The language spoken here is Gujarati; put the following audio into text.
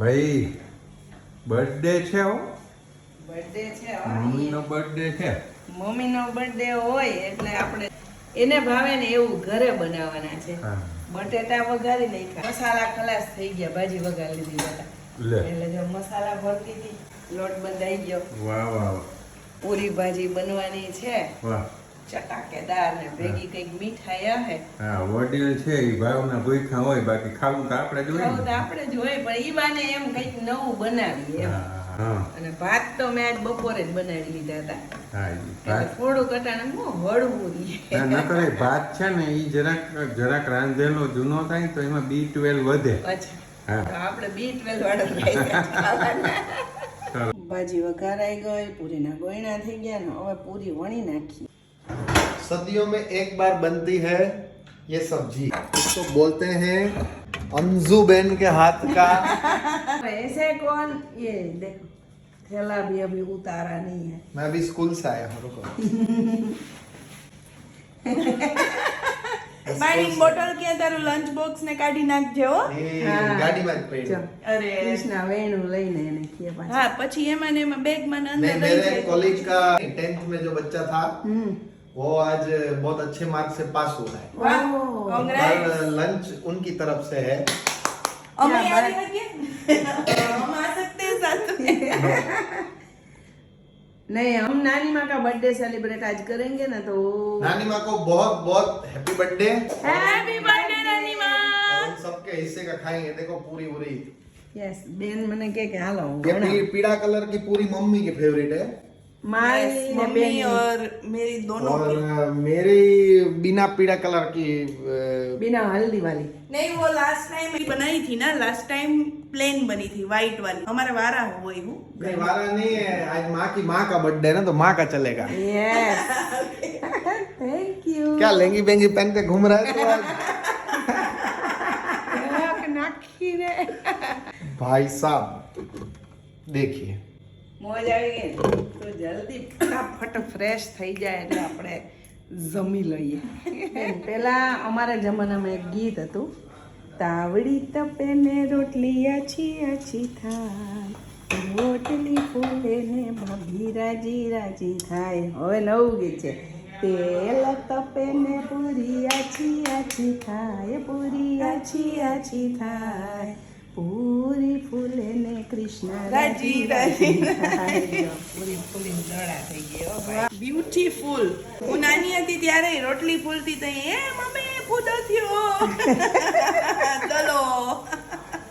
ભાઈ બર્થડે છે હો. બર્થડે છે મમ્મીનો બર્થડે છે. મમ્મીનો બર્થડે હોય એટલે આપણે એને ભાવે ને એવું ઘરે બનાવવાના છે. હા. બટેટા વઘારી નાખ્યા, મસાલા ખલાસ થઈ ગયા, ભાજી વઘારી લીધી હતા. લે એટલે જો મસાલા ભરતી હતી, લોટ બંધાઈ ગયો, વાહ વાહ પૂરી ભાજી બનવાની છે, વાહ. ચટાકેદાર ને ભેગી કઈક મીઠાઈ આવે. હા વડીલ છે એ ભાવના ભૂખ્યા હોય, બાકી ખાવું તો આપણે જોઈએ ખાવું તો ને. આપણે જ હોય, પણ ઈ બાને એમ કઈક નવું બનાવીએ એમ. હા હા અને ભાત તો મેં આજ બપોરે જ બનાવી લીધા હતા. હા ઈ એટલે ભાત થોડું કટાણે હળવું ના નકર એ ભાત છે ને એ જરાક રાંધેલો જૂનો થાય તો એમાં B12 વધે. અચ્છા, હા. તો આપણે B12 વાળો રાઈસ જ ખાવાના. ચાલો. ભાજી વઘારાઈ ગઈ, પૂરીના ગોયણા થઈ ગયા ને હવે પૂરી વણી નાખી. सदियों में एक बार बनती है ये सब्जी, इसको बोलते हैं अंजू बेन के हाथ का। ऐसे कौन ये देखो, थैला भी अभी उतारा नहीं है. मैं अभी स्कूल से आया हूँ, रुको। પાણી બોટલ ક્યાં તારું લંચ બોક્સ ને કાઢી નાખજે હો. ये हाँ। गाड़ी में चल. पड़ी। અરે કૃષ્ણા વેણું લઈને એને ખીએ પાછા. હા પછી એમાં ને એમાં બેગમાં ને અંદર नहीं, લઈ मेरे જાય. कॉलेज का 10th में जो बच्चा था હમ. वो आज बहुत अच्छे मार्क्स से पास हुआ है। વાહ, ઓહ. congrats. कल लंच उनकी तरफ से है। અમે क्या આવી શકીએ? हम आ सकते हैं साथ में. नहीं, हम नानी माँ का बर्थडे सेलिब्रेट आज करेंगे ना तो नानी माँ को बहुत बहुत हैप्पी बर्थडे। Happy birthday નાની માં. और हम सबके हिस्से का खाएंगे। देखो पूरी पूरी यस बेन મને કે હાલો હું ये બનાવું. पीला कलर की पूरी मम्मी की फेवरेट है। મારી Yes, ને मम्मी બેનની. और मेरी दोनों और की. मेरी बिना पीला कलर की बिना हल्दी वाली. नहीं वो लास्ट टाइम बनाई थी ना, लास्ट टाइम प्लेन बनी थी व्हाइट वाली. हमारा वारा हुआ ही हूँ. नहीं वाला नहीं है। आज माँ का बर्थडे है ना, तो माँ का चलेगा। Yes thank you. क्या लेंगी बेंगी पहन के घूम रहा है तू आज? નાખી રે. भाई साहब देखिए, મોજ આવી ગઈ ને? તો જલ્દી ફટાફટ ફ્રેશ થઈ જાય એટલે આપણે જમી લઈએ. પેલા અમારા જમાનામાં એક ગીત હતું, તાવડી તપે ને રોટલી આછી આછી થાય, રોટલી ફૂલે ને ભાભી રાજી રાજી થાય. હવે નવું ગીત છે, તેલ તપે ને પૂરી આછી આછી થાય, પૂરી આછી આછી થાય, પૂરી ફૂલે ને કૃષ્ણ રાજી રાજી થાય. પૂરી ફૂલી દડા થઈ ગઈ હો ભાઈ. બ્યુટીફુલ. હું નાની હતી ત્યારે રોટલી ફૂલતી તો એ મમ્મી ફૂદો થયો. ચલો